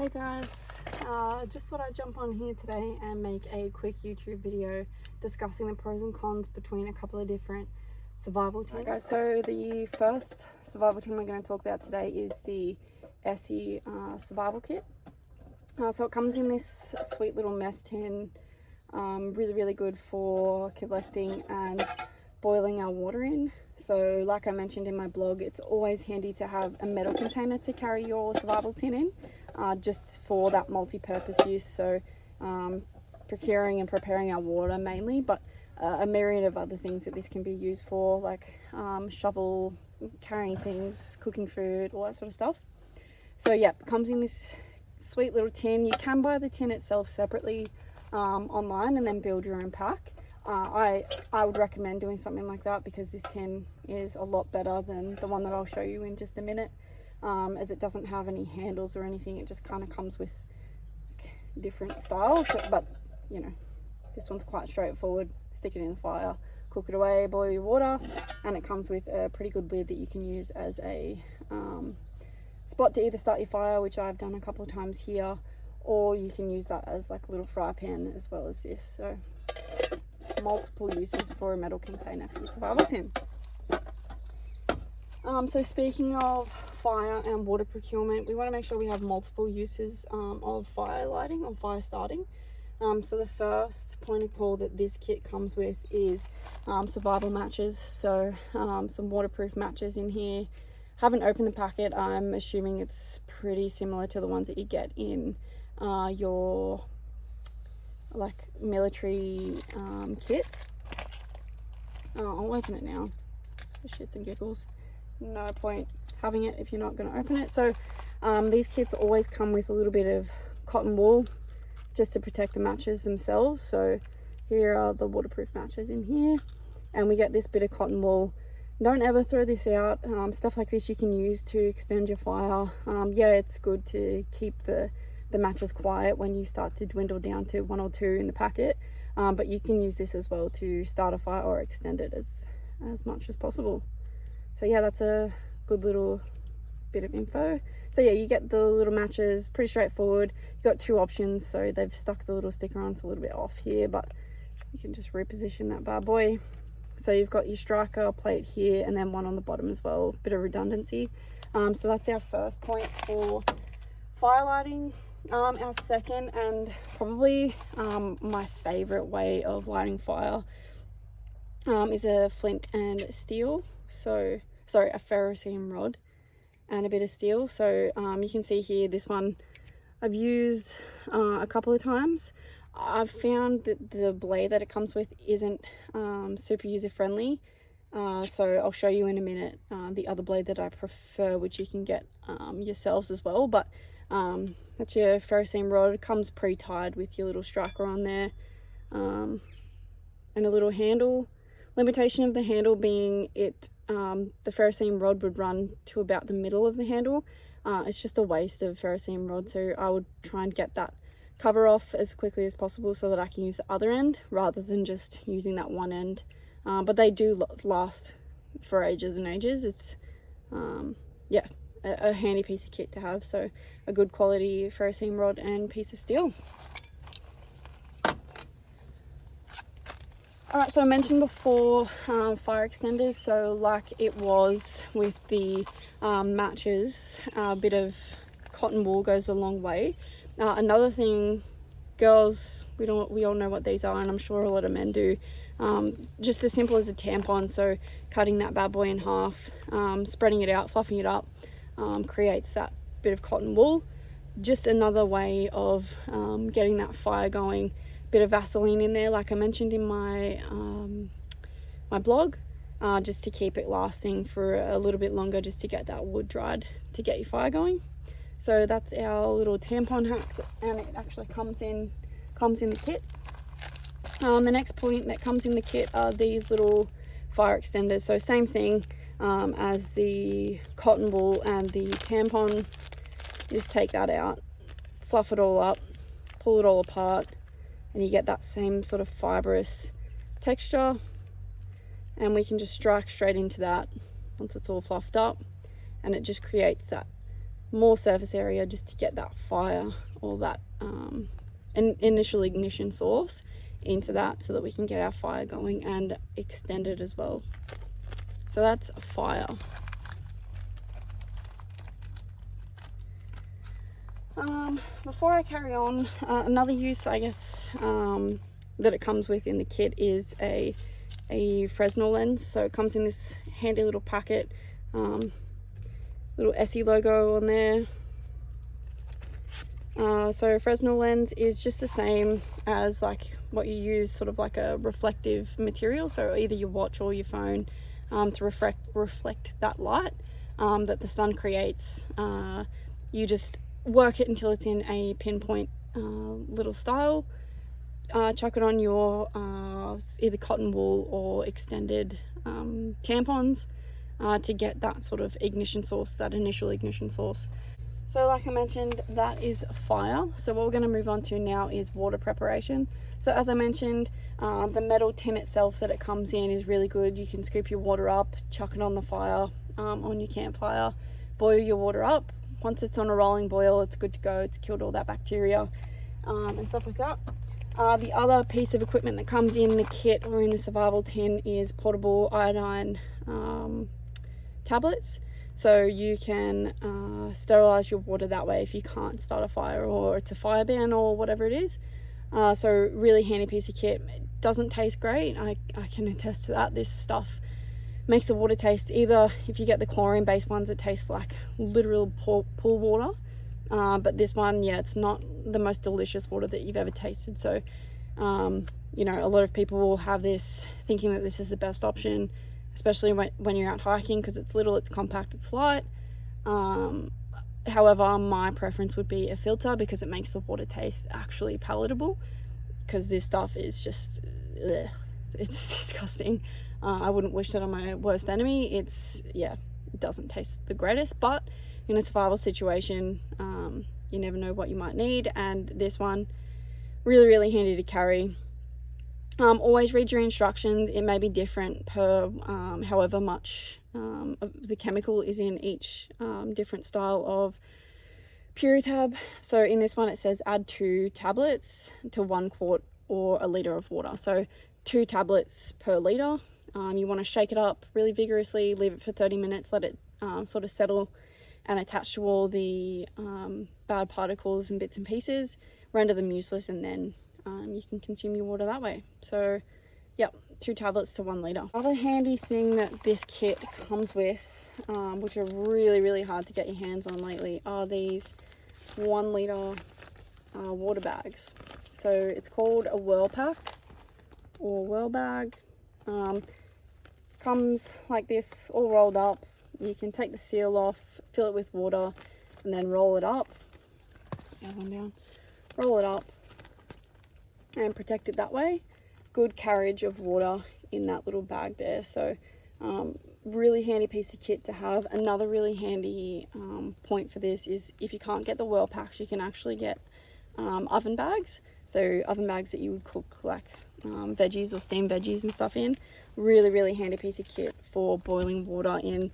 Hey guys, just thought I'd jump on here today and make a quick YouTube video discussing the pros and cons between a couple of different survival teams. Okay, so the first survival team we're going to talk about today is the Esee survival kit. So it comes in this sweet little mess tin, really good for collecting and boiling our water in. So like I mentioned in my blog, it's always handy to have a metal container to carry your survival tin in, just for that multi-purpose use. So procuring and preparing our water mainly, but a myriad of other things that this can be used for, like shovel, carrying things, cooking food, all that sort of stuff. So yeah, it comes in this sweet little tin. You can buy the tin itself separately online and then build your own pack. I would recommend doing something like that because this tin is a lot better than the one that I'll show you in just a minute, as it doesn't have any handles or anything. It just kind of comes with different styles, but you know, this one's quite straightforward. Stick it in the fire, cook it away, boil your water, and it comes with a pretty good lid that you can use as a spot to either start your fire, which I've done a couple of times here, or you can use that as like a little fry pan as well as this. So multiple uses for a metal container for your survival tin. So speaking of fire and water procurement, we want to make sure we have multiple uses of fire lighting or fire starting. So the first point of call that this kit comes with is survival matches. So some waterproof matches in here. Haven't opened the packet. I'm assuming it's pretty similar to the ones that you get in your like military kits. I'll open it now for shits and giggles. No point having it if you're not going to open it. So these kits always come with a little bit of cotton wool just to protect the matches themselves. So here are the waterproof matches in here, and we get this bit of cotton wool. Don't ever throw this out. Stuff like this you can use to extend your fire. Yeah, it's good to keep the matches quiet when you start to dwindle down to one or two in the packet, but you can use this as well to start a fire or extend it as much as possible. So yeah, that's a good little bit of info. So yeah, you get the little matches, pretty straightforward. You've got two options, so they've stuck the little sticker on, it's a little bit off here, but you can just reposition that bad boy. So you've got your striker plate here and then one on the bottom as well, bit of redundancy. So that's our first point for fire lighting. Our second, and probably my favorite way of lighting fire, is a flint and steel. So sorry, a ferrocene rod and a bit of steel. So you can see here, this one I've used a couple of times. I've found that the blade that it comes with isn't super user friendly, so I'll show you in a minute the other blade that I prefer, which you can get yourselves as well. But that's your ferrocene rod. It comes pre-tied with your little striker on there, and a little handle. Limitation of the handle being the ferrocene rod would run to about the middle of the handle. It's just a waste of ferrocene rod, so I would try and get that cover off as quickly as possible so that I can use the other end rather than just using that one end. But they do last for ages and ages. It's yeah, a handy piece of kit to have. So a good quality ferrocene rod and piece of steel. Alright, so I mentioned before fire extenders. So like it was with the matches, a bit of cotton wool goes a long way. Another thing, girls, we all know what these are, and I'm sure a lot of men do. Just as simple as a tampon. So cutting that bad boy in half, spreading it out, fluffing it up, creates that bit of cotton wool. Just another way of getting that fire going. Bit of Vaseline in there, like I mentioned in my my blog, just to keep it lasting for a little bit longer, just to get that wood dried to get your fire going. So that's our little tampon hack, and it actually comes in the kit. The next point that comes in the kit are these little fire extenders. So same thing as the cotton wool and the tampon. You just take that out, fluff it all up, pull it all apart, and you get that same sort of fibrous texture, and we can just strike straight into that once it's all fluffed up, and it just creates that more surface area just to get that fire or that an initial ignition source into that, so that we can get our fire going and extend it as well. So that's fire. Before I carry on, another use, I guess, that it comes with in the kit is a Fresnel lens. So it comes in this handy little packet, little Esee logo on there. So Fresnel lens is just the same as like what you use, sort of like a reflective material, so either your watch or your phone, to reflect that light that the sun creates. You just work it until it's in a pinpoint little style, chuck it on your either cotton wool or extended tampons to get that sort of ignition source, that initial ignition source. So like I mentioned, that is fire. So what we're going to move on to now is water preparation. So as I mentioned, the metal tin itself that it comes in is really good. You can scoop your water up, chuck it on the fire, on your campfire, boil your water up. Once it's on a rolling boil, it's good to go. It's killed all that bacteria and stuff like that. The other piece of equipment that comes in the kit or in the survival tin is portable iodine tablets. So you can sterilize your water that way if you can't start a fire or it's a fire ban or whatever it is. So really handy piece of kit. It doesn't taste great. I can attest to that. This stuff makes the water taste, either if you get the chlorine based ones, it tastes like literal pool water. But this one, yeah, it's not the most delicious water that you've ever tasted. So, you know, a lot of people will have this thinking that this is the best option, especially when you're out hiking, because it's little, it's compact, it's light. However, my preference would be a filter because it makes the water taste actually palatable, because this stuff is just, ugh, it's disgusting. I wouldn't wish that on my worst enemy. Yeah, it doesn't taste the greatest, but in a survival situation, you never know what you might need, and this one, really handy to carry. Always read your instructions. It may be different per however much of the chemical is in each different style of Puritab. So in this one it says add 2 tablets to 1 quart or a litre of water. So 2 tablets per litre. You want to shake it up really vigorously, leave it for 30 minutes, let it sort of settle and attach to all the bad particles and bits and pieces, render them useless, and then you can consume your water that way. So yep, 2 tablets to 1 litre. Other handy thing that this kit comes with, which are really hard to get your hands on lately, are these 1 litre water bags. So it's called a whirl pack or whirl bag. Comes like this, all rolled up. You can take the seal off, fill it with water, and then roll it up. The other one down. Roll it up and protect it that way. Good carriage of water in that little bag there. So really handy piece of kit to have. Another really handy point for this is if you can't get the whirl packs, you can actually get oven bags. So oven bags that you would cook like veggies or steamed veggies and stuff in. Really handy piece of kit for boiling water in,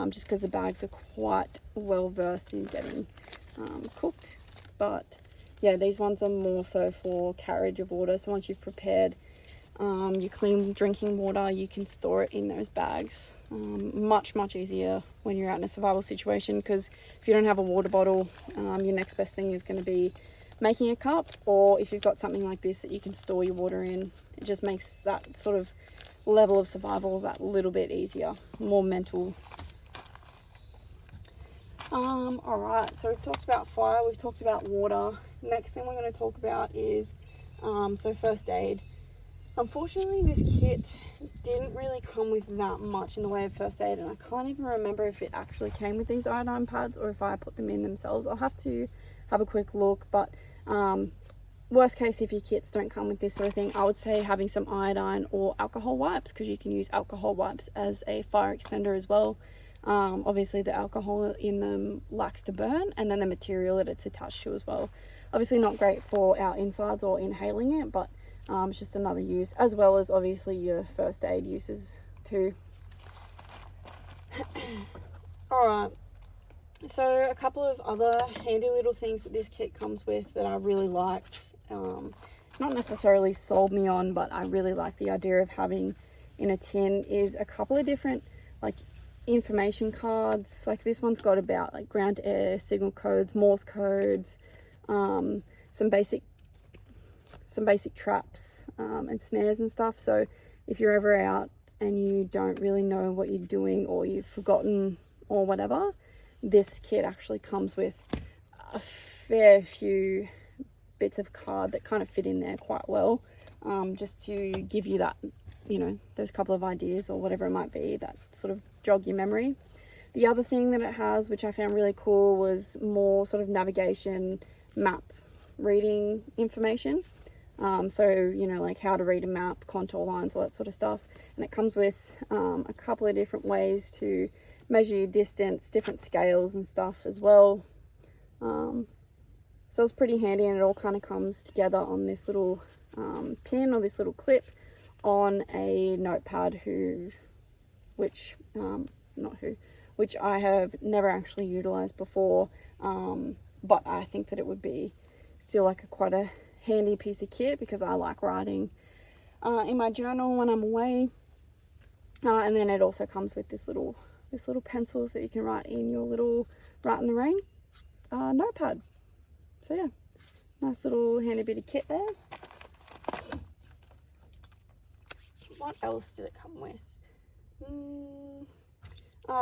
just because the bags are quite well versed in getting cooked. But yeah, these ones are more so for carriage of water. So once you've prepared your clean drinking water, you can store it in those bags. Much easier when you're out in a survival situation, because if you don't have a water bottle, your next best thing is going to be making a cup, or if you've got something like this that you can store your water in, it just makes that sort of level of survival that little bit easier, more mental. Alright, so we've talked about fire, we've talked about water. Next thing we're going to talk about is so first aid. Unfortunately, this kit didn't really come with that much in the way of first aid, and I can't even remember if it actually came with these iodine pads or if I put them in themselves. I'll have to have a quick look, but worst case, if your kits don't come with this sort of thing, I would say having some iodine or alcohol wipes, because you can use alcohol wipes as a fire extender as well. Obviously the alcohol in them likes to burn, and then the material that it's attached to as well. Obviously not great for our insides or inhaling it, but it's just another use, as well as obviously your first aid uses too. Alright, So a couple of other handy little things that this kit comes with that I really liked, not necessarily sold me on, but I really like the idea of having in a tin, is a couple of different like information cards. Like this one's got about like ground to air, signal codes, Morse codes, some basic traps and snares and stuff. So if you're ever out and you don't really know what you're doing, or you've forgotten or whatever, this kit actually comes with a fair few bits of card that kind of fit in there quite well, just to give you that, you know, those couple of ideas or whatever it might be that sort of jog your memory. The other thing that it has, which I found really cool, was more sort of navigation, map reading information. So, you know, like how to read a map, contour lines, all that sort of stuff. And it comes with a couple of different ways to measure your distance, different scales and stuff as well. So it's pretty handy, and it all kind of comes together on this little pin or this little clip on a notepad which I have never actually utilized before, but I think that it would be still like quite a handy piece of kit, because I like writing in my journal when I'm away. And then it also comes with this little pencil, so you can write in your little Write in the Rain notepad. So yeah, nice little handy bit of kit there. What else did it come with?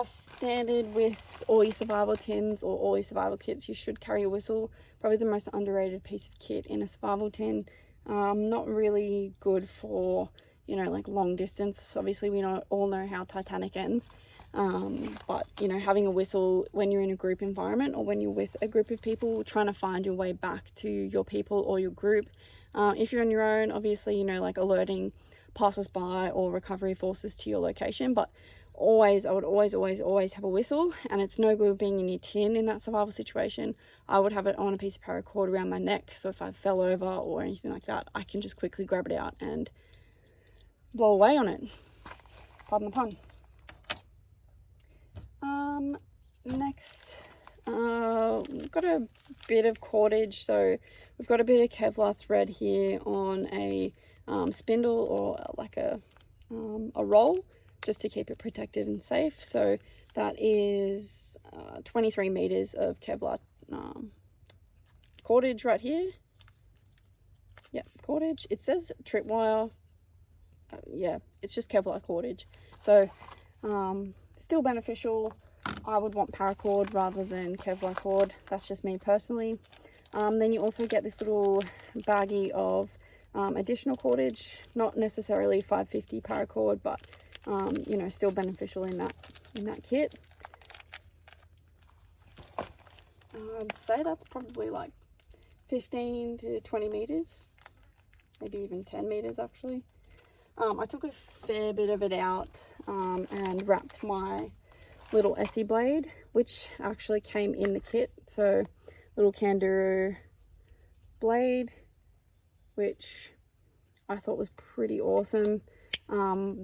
Standard with all your survival tins or all your survival kits, you should carry a whistle. Probably the most underrated piece of kit in a survival tin. Not really good for, you know, like long distance. Obviously we all know how Titanic ends, but you know, having a whistle when you're in a group environment, or when you're with a group of people trying to find your way back to your people or your group. If you're on your own, obviously, you know, like alerting passers-by or recovery forces to your location, but I would always have a whistle. And it's no good being in your tin in that survival situation. I would have it on a piece of paracord around my neck, so if I fell over or anything like that, I can just quickly grab it out and blow away on it. Pardon the pun. Next, we've got a bit of cordage. So we've got a bit of Kevlar thread here on a spindle, or like a roll, just to keep it protected and safe. So that is 23 meters of Kevlar cordage right here. Yeah, cordage. It says tripwire. Yeah, it's just Kevlar cordage. So still beneficial. I would want paracord rather than Kevlar cord. That's just me personally. Then you also get this little baggie of additional cordage, not necessarily 550 paracord, but you know, still beneficial in that kit. I'd say that's probably like 15 to 20 meters, maybe even 10 meters actually. I took a fair bit of it out and wrapped my little Esee blade, which actually came in the kit. So little kangaroo blade, which I thought was pretty awesome.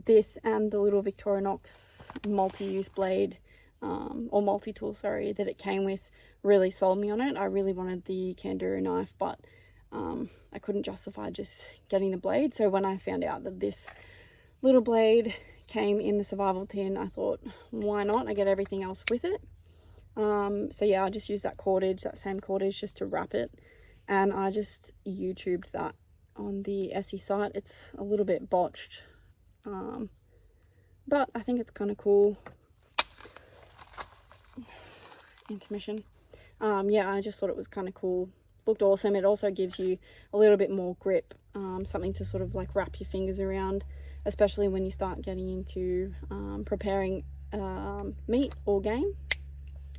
This and the little Victorinox multi-use blade, or multi-tool, sorry, that it came with really sold me on it. I really wanted the kangaroo knife, but I couldn't justify just getting the blade. So when I found out that this little blade came in the survival tin, I thought, why not? I get everything else with it. So yeah, I just used that same cordage just to wrap it, and I just YouTubed that on the Esee site. It's a little bit botched, but I think it's kind of cool. Intermission. Yeah, I just thought it was kind of cool. Looked awesome. It also gives you a little bit more grip, something to sort of like wrap your fingers around, especially when you start getting into preparing meat or game.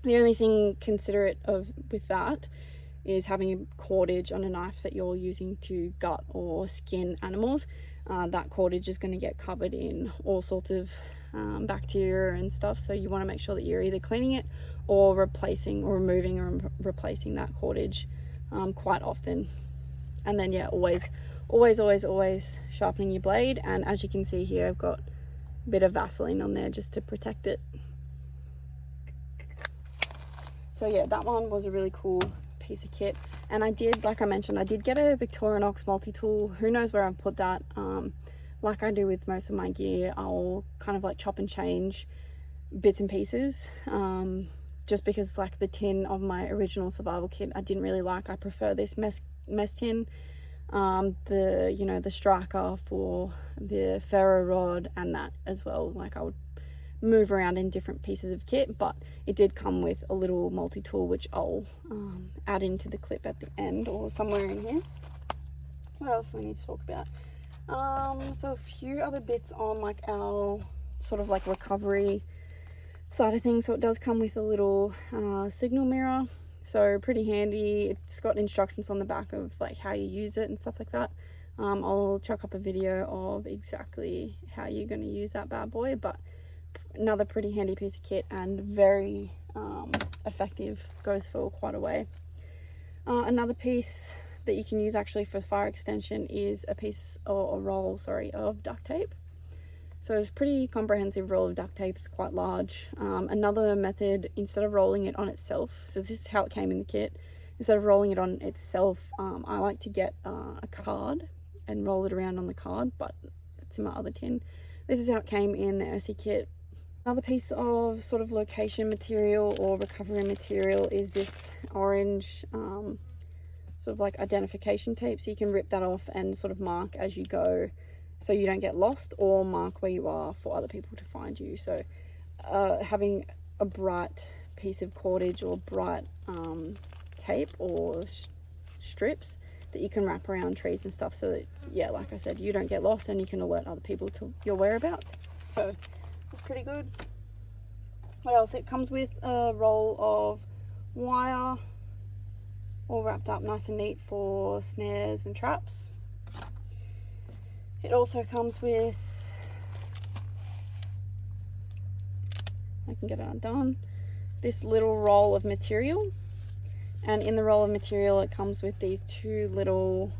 The only thing considerate with that is having a cordage on a knife that you're using to gut or skin animals. That cordage is going to get covered in all sorts of bacteria and stuff, so you want to make sure that you're either cleaning it or removing or replacing that cordage quite often. And then yeah, always sharpening your blade. And as you can see here, I've got a bit of Vaseline on there just to protect it. So yeah, that one was a really cool piece of kit. And I did, like I mentioned, I did get a Victorinox multi-tool. Who knows where I've put that. Like I do with most of my gear, I'll kind of like chop and change bits and pieces, just because like the tin of my original survival kit I didn't really like. I prefer this mess tin, the, you know, the striker for the ferro rod and that as well. Like I would move around in different pieces of kit, but it did come with a little multi-tool which I'll add into the clip at the end or somewhere in here. What else do we need to talk about? So a few other bits on like our sort of like recovery side of things. So it does come with a little signal mirror, so pretty handy. It's got instructions on the back of like how you use it and stuff like that. I'll chuck up a video of exactly how you're going to use that bad boy, but another pretty handy piece of kit and very effective, goes for quite a way. Another piece that you can use actually for fire extension is a piece or a roll, sorry, of duct tape. So it's pretty comprehensive roll of duct tape. It's quite large. Another method, instead of rolling it on itself, so this is how it came in the kit, instead of rolling it on itself, I like to get a card and roll it around on the card, but that's in my other tin. This is how it came in the Esee kit. Another piece of sort of location material or recovery material is this orange sort of like identification tape. So you can rip that off and sort of mark as you go, so you don't get lost, or mark where you are for other people to find you. So having a bright piece of cordage or bright tape or strips that you can wrap around trees and stuff, so that, yeah, like I said, you don't get lost and you can alert other people to your whereabouts. So it's pretty good. What else? It comes with a roll of wire, all wrapped up nice and neat for snares and traps. It also comes with, I can get it undone, this little roll of material. And in the roll of material it comes with these two little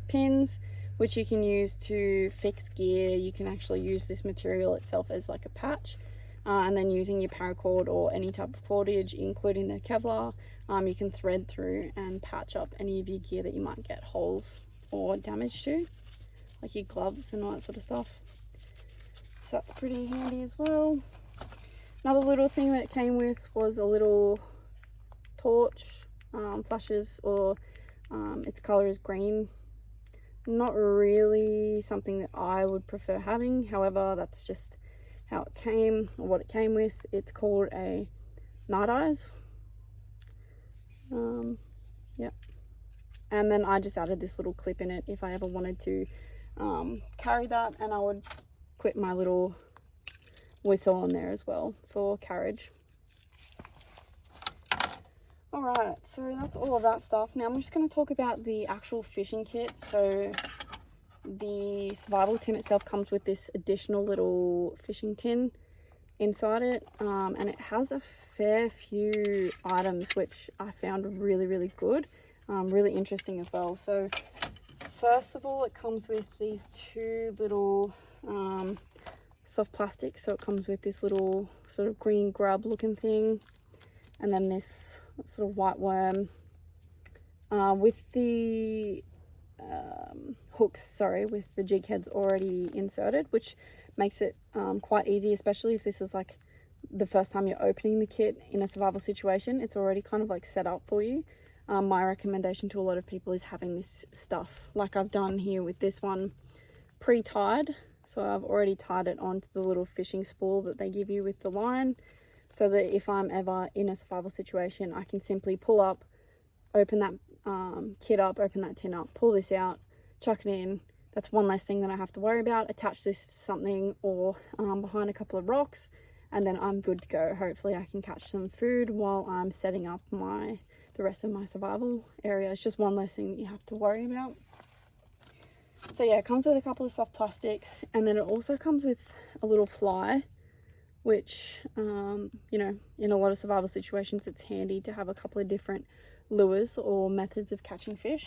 pins which you can use to fix gear. You can actually use this material itself as like a patch, and then using your paracord or any type of cordage, including the Kevlar, you can thread through and patch up any of your gear that you might get holes or damage to, like your gloves and all that sort of stuff. So that's pretty handy as well. Another little thing that it came with was a little torch, flashes, or its color is green. Not really something that I would prefer having, however that's just how it came, or what it came with. It's called a night eyes. Yeah, and then I just added this little clip in it if I ever wanted to carry that, and I would clip my little whistle on there as well for carriage. Alright, so that's all of that stuff. Now I'm just going to talk about the actual fishing kit. So the survival tin itself comes with this additional little fishing tin inside it, and it has a fair few items which I found really good, really interesting as well. So first of all, it comes with these two little soft plastics. So it comes with this little sort of green grub looking thing, and then this sort of white worm with the hooks, sorry, with the jig heads already inserted, which makes it quite easy, especially if this is like the first time you're opening the kit in a survival situation. It's already kind of like set up for you. My recommendation to a lot of people is having this stuff like I've done here with this one pre-tied. So I've already tied it onto the little fishing spool that they give you with the line, so that if I'm ever in a survival situation, I can simply pull up, open that kit up, open that tin up, pull this out, chuck it in. That's one less thing that I have to worry about. Attach this to something or behind a couple of rocks, and then I'm good to go. Hopefully I can catch some food while I'm setting up the rest of my survival area. It's just one less thing that you have to worry about. So yeah, it comes with a couple of soft plastics, and then it also comes with a little fly, which, you know, in a lot of survival situations, it's handy to have a couple of different lures or methods of catching fish.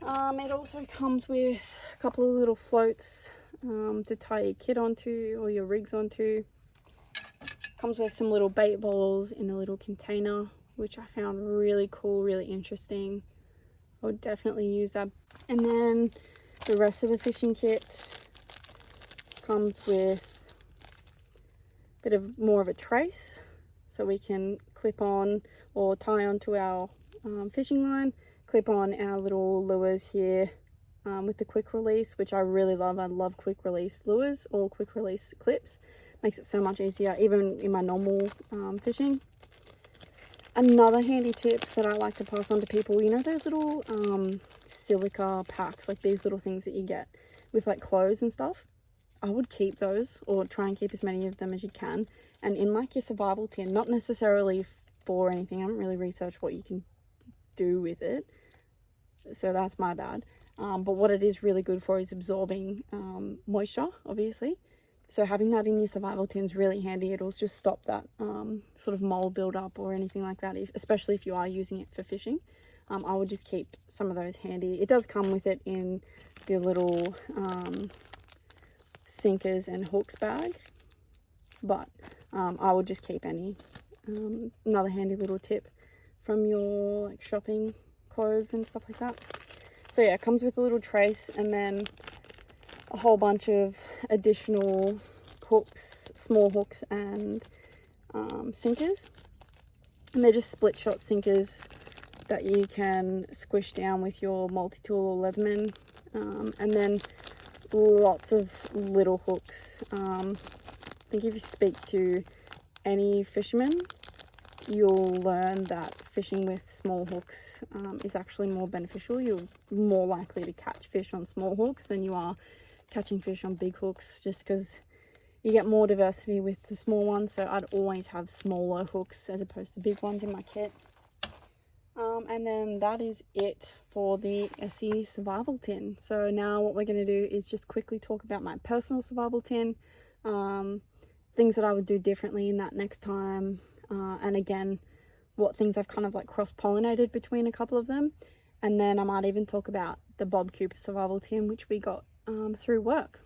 It also comes with a couple of little floats to tie your kit onto or your rigs onto. Comes with some little bait balls in a little container, which I found really cool, really interesting. I would definitely use that. And then the rest of the fishing kit comes with a bit of more of a trace, so we can clip on or tie onto our fishing line, clip on our little lures here with the quick release, which I really love. I love quick release lures or quick release clips. Makes it so much easier, even in my normal fishing. Another handy tip that I like to pass on to people, you know those little silica packs, like these little things that you get with like clothes and stuff? I would keep those, or try and keep as many of them as you can, and in like your survival tin, not necessarily for anything. I haven't really researched what you can do with it, so that's my bad. But what it is really good for is absorbing moisture, obviously. So having that in your survival tin is really handy. It'll just stop that sort of mold buildup or anything like that, especially if you are using it for fishing. I would just keep some of those handy. It does come with it in the little sinkers and hooks bag, but I would just keep any. Another handy little tip from your like shopping clothes and stuff like that. So yeah, it comes with a little trace and then a whole bunch of additional hooks, small hooks and sinkers, and they're just split shot sinkers that you can squish down with your multi-tool or Leatherman, and then lots of little hooks. I think if you speak to any fisherman, you'll learn that fishing with small hooks is actually more beneficial. You're more likely to catch fish on small hooks than you are catching fish on big hooks, just because you get more diversity with the small ones. So I'd always have smaller hooks as opposed to big ones in my kit. And then that is it for the Esee survival tin. So now what we're going to do is just quickly talk about my personal survival tin, things that I would do differently in that next time, and again what things I've kind of like cross-pollinated between a couple of them. And then I might even talk about the Bob Cooper survival tin, which we got through work.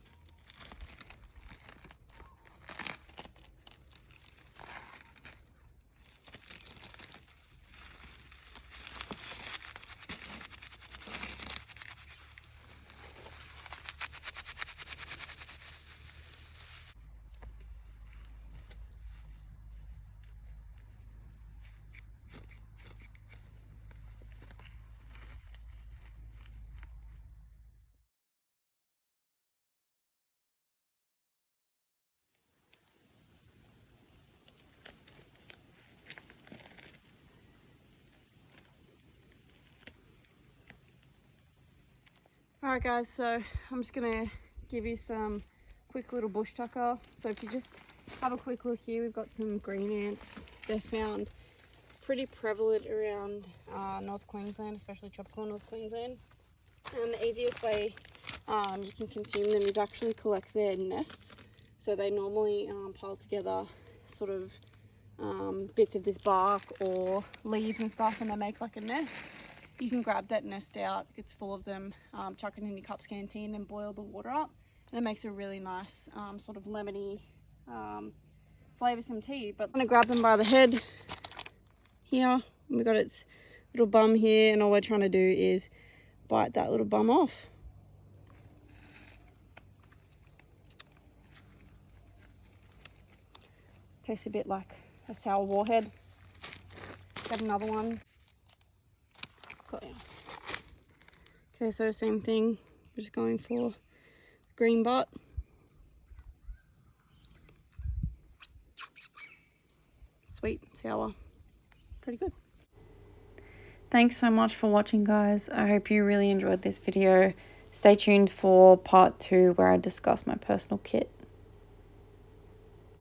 Alright guys, so I'm just gonna give you some quick little bush tucker. So if you just have a quick look here, we've got some green ants. They're found pretty prevalent around North Queensland, especially tropical North Queensland. And the easiest way you can consume them is actually collect their nests. So they normally pile together sort of bits of this bark or leaves and stuff, and they make like a nest. You can grab that nest out, it's full of them, chuck it in your Cups canteen and boil the water up, and it makes a really nice sort of lemony flavoursome tea. But I'm going to grab them by the head here. We've got its little bum here, and all we're trying to do is bite that little bum off. Tastes a bit like a sour warhead. Got another one. Got you. Okay, so same thing. We're just going for green butt. Sweet, sour, pretty good. Thanks so much for watching, guys. I hope you really enjoyed this video. Stay tuned for part 2 where I discuss my personal kit.